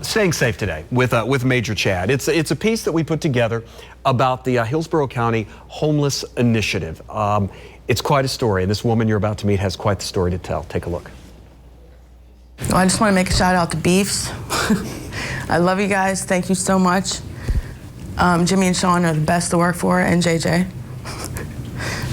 Staying safe today with Major Chad. It's a piece that we put together about the Hillsborough County Homeless Initiative. It's quite a story, and this woman you're about to meet has quite the story to tell. Take a look. Well, I just want to make a shout out to Beefs. I love you guys. Thank you so much. Jimmy and Sean are the best to work for, and JJ.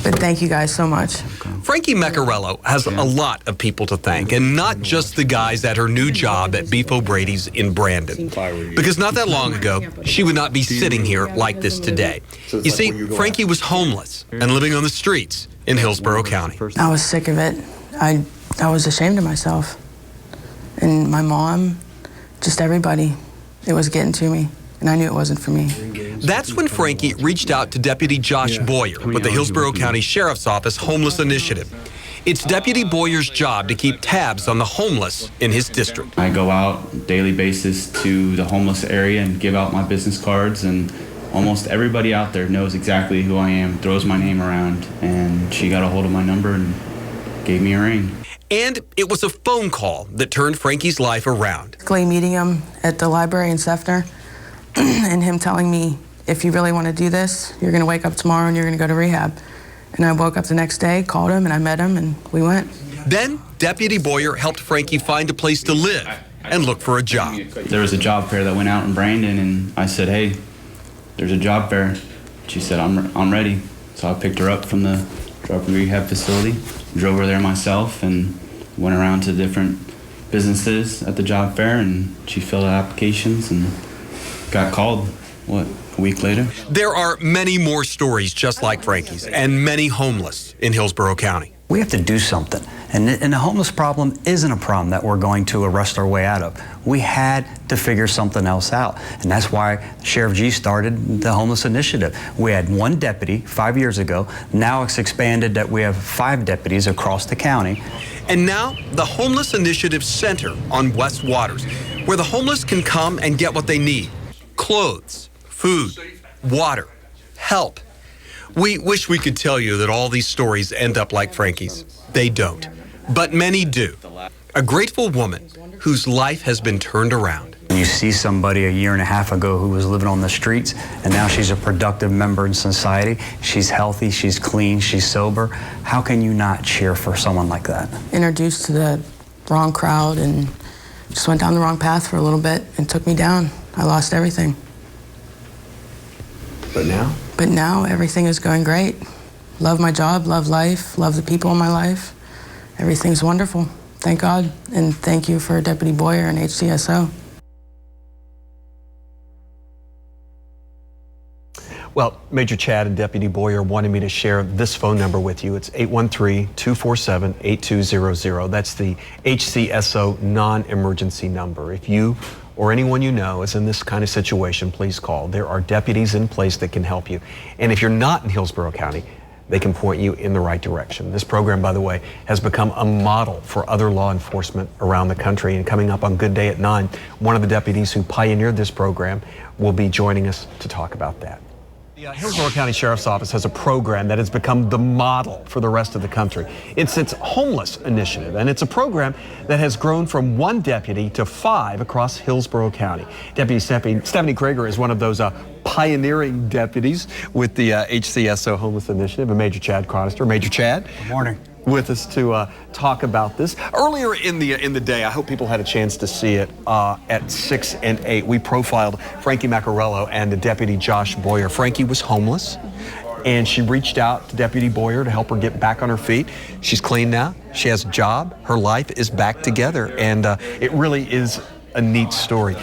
But thank you guys so much. Frankie Maccarello has a lot of people to thank, and not just the guys at her new job at Beef O'Brady's in Brandon. Because not that long ago, she would not be sitting here like this today. You see, Frankie was homeless and living on the streets in Hillsborough County. I was sick of it. I was ashamed of myself. And my mom, just everybody, it was getting to me. And I knew it wasn't for me. That's when Frankie reached out to Deputy Josh Boyer with the Hillsborough County Sheriff's Office Homeless Initiative. It's Deputy Boyer's job to keep tabs on the homeless in his district. I go out daily basis to the homeless area and give out my business cards, and almost everybody out there knows exactly who I am, throws my name around, and she got a hold of my number and gave me a ring. And it was a phone call that turned Frankie's life around. Meeting him at the library in Sefner, and him telling me, if you really want to do this, you're going to wake up tomorrow and you're going to go to rehab. And I woke up the next day, called him, and I met him, and we went. Then Deputy Boyer helped Frankie find a place to live and look for a job. There was a job fair that went out in Brandon, and I said, hey, there's a job fair. She said, I'm ready. So I picked her up from the drug rehab facility, drove her there myself, and went around to different businesses at the job fair, and she filled out applications and got called, a week later? There are many more stories just like Frankie's, and many homeless in Hillsborough County. We have to do something. And the homeless problem isn't a problem that we're going to arrest our way out of. We had to figure something else out. And that's why Sheriff G started the Homeless Initiative. We had one deputy 5 years ago. Now it's expanded that we have 5 deputies across the county. And now the Homeless Initiative Center on West Waters, where the homeless can come and get what they need. Clothes, food, water, help. We wish we could tell you that all these stories end up like Frankie's. They don't, but many do. A grateful woman whose life has been turned around. You see somebody a year and a half ago who was living on the streets, and now she's a productive member in society. She's healthy, she's clean, she's sober. How can you not cheer for someone like that? Introduced to the wrong crowd and just went down the wrong path for a little bit and took me down. I lost everything. But now? But now everything is going great. Love my job, love life, love the people in my life. Everything's wonderful. Thank God. And thank you for Deputy Boyer and HCSO. Well, Major Chad and Deputy Boyer wanted me to share this phone number with you. It's 813-247-8200. That's the HCSO non-emergency number. If you or anyone you know is in this kind of situation, please call. There are deputies in place that can help you. And if you're not in Hillsborough County, they can point you in the right direction. This program, by the way, has become a model for other law enforcement around the country. And coming up on Good Day at 9, one of the deputies who pioneered this program will be joining us to talk about that. The Hillsborough County Sheriff's Office has a program that has become the model for the rest of the country. It's its Homeless Initiative, and it's a program that has grown from 1 deputy to 5 across Hillsborough County. Deputy Stephanie Krager is one of those pioneering deputies with the HCSO Homeless Initiative, and Major Chad Chronister. Major Chad. Good morning. With us to talk about this. Earlier in the day, I hope people had a chance to see it at 6 and 8. We profiled Frankie Maccarello and the Deputy Josh Boyer. Frankie was homeless, and she reached out to Deputy Boyer to help her get back on her feet. She's clean now. She has a job. Her life is back together, and it really is a neat story.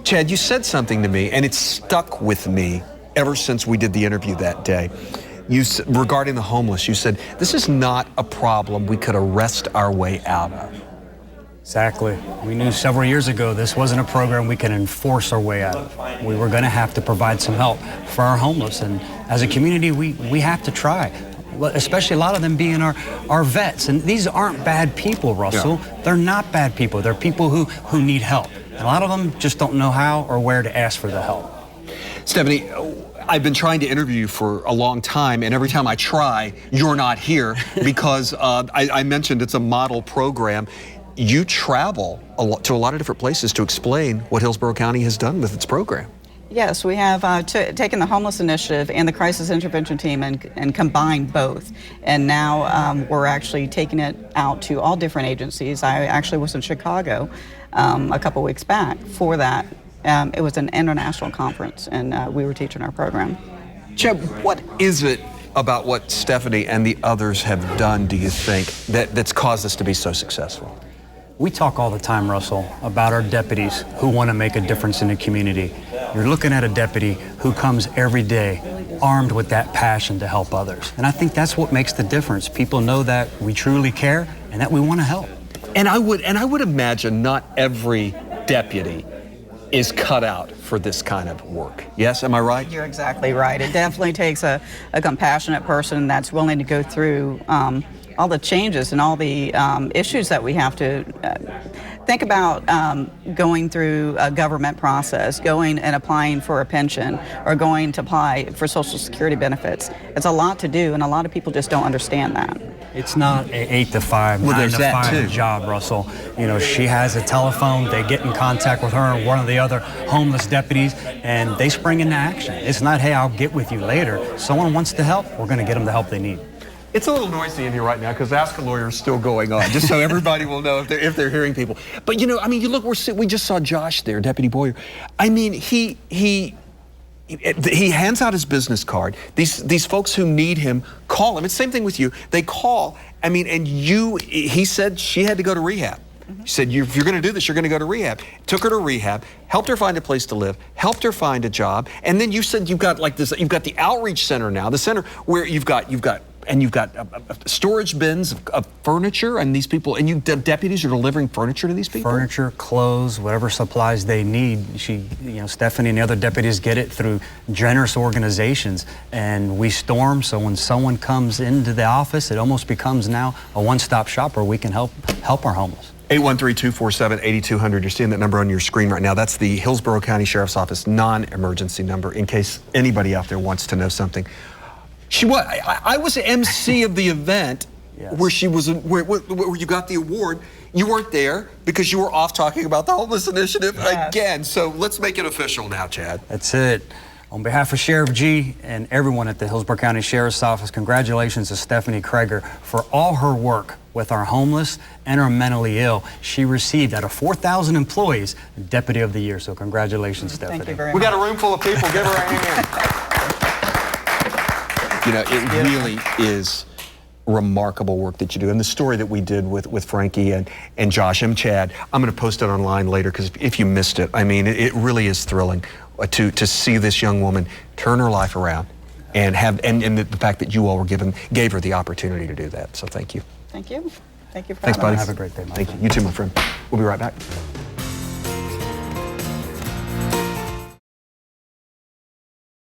Chad, you said something to me, and it's stuck with me ever since we did the interview that day. Regarding the homeless, you said, this is not a problem we could arrest our way out of. Exactly. We knew several years ago this wasn't a program we could enforce our way out of. We were going to have to provide some help for our homeless, and as a community, we have to try. Especially a lot of them being our vets. And these aren't bad people, Russell. Yeah. They're not bad people. They're people who need help. And a lot of them just don't know how or where to ask for the help. Stephanie, I've been trying to interview you for a long time, and every time I try, you're not here because I mentioned it's a model program. you travel to a lot of different places to explain what Hillsborough County has done with its program. Yes, we have taken the homeless initiative and the crisis intervention team and combined both. And now we're actually taking it out to all different agencies. I actually was in Chicago a couple weeks back for that. It was an international conference, and we were teaching our program. Chad, what is it about what Stephanie and the others have done, do you think, that's caused us to be so successful? We talk all the time, Russell, about our deputies who want to make a difference in the community. You're looking at a deputy who comes every day armed with that passion to help others. And I think that's what makes the difference. People know that we truly care and that we want to help. And I would imagine not every deputy is cut out for this kind of work. Yes, am I right? You're exactly right. It definitely takes a compassionate person that's willing to go through all the changes and all the issues that we have to think about going through a government process, going and applying for a pension, or going to apply for Social Security benefits. It's a lot to do, and a lot of people just don't understand that. It's not an 8 to 5, Well, 9 there's to that 5 too. job, Russell. You know, she has a telephone. They get in contact with her and one of the other homeless deputies, and they spring into action. It's not, hey, I'll get with you later. Someone wants to help, we're going to get them the help they need. It's a little noisy in here right now because Ask a Lawyer is still going on, just so everybody will know if they're hearing people. But you know, I mean, you look, we just saw Josh there, Deputy Boyer. I mean, he hands out his business card. These folks who need him call him. It's the same thing with you. They call. I mean, and he said she had to go to rehab. He said, if you're going to do this, you're going to go to rehab. Took her to rehab, helped her find a place to live, helped her find a job, and then you said you've got like this. You've got the outreach center now, the center where you've got storage bins of furniture, and these people, and deputies are delivering furniture to these people. Furniture, clothes, whatever supplies they need. Stephanie and the other deputies get it through generous organizations, and we storm. So when someone comes into the office, it almost becomes now a one-stop shop where we can help our homeless. 813-247-8200. You're seeing that number on your screen right now. That's the Hillsborough County Sheriff's Office non-emergency number, in case anybody out there wants to know something. I was MC of the event. Yes. Where she was, where you got the award. You weren't there because you were off talking about the homeless initiative again. So let's make it official now, Chad. That's it. On behalf of Sheriff G and everyone at the Hillsborough County Sheriff's Office, congratulations to Stephanie Kreger for all her work with our homeless and our mentally ill. She received, out of 4,000 employees, Deputy of the Year. So congratulations, Stephanie. Thank you very much. We got a room full of people. Give her a hand. You know, it really is remarkable work that you do. And the story that we did with Frankie and Josh and Chad, I'm going to post it online later because if you missed it, I mean, it really is thrilling to see this young woman turn her life around and the fact that you all gave her the opportunity to do that. So thank you. Thank you. Thank you for Thanks, buddy. Have a great day, Mike. Thank you. You too, my friend. We'll be right back.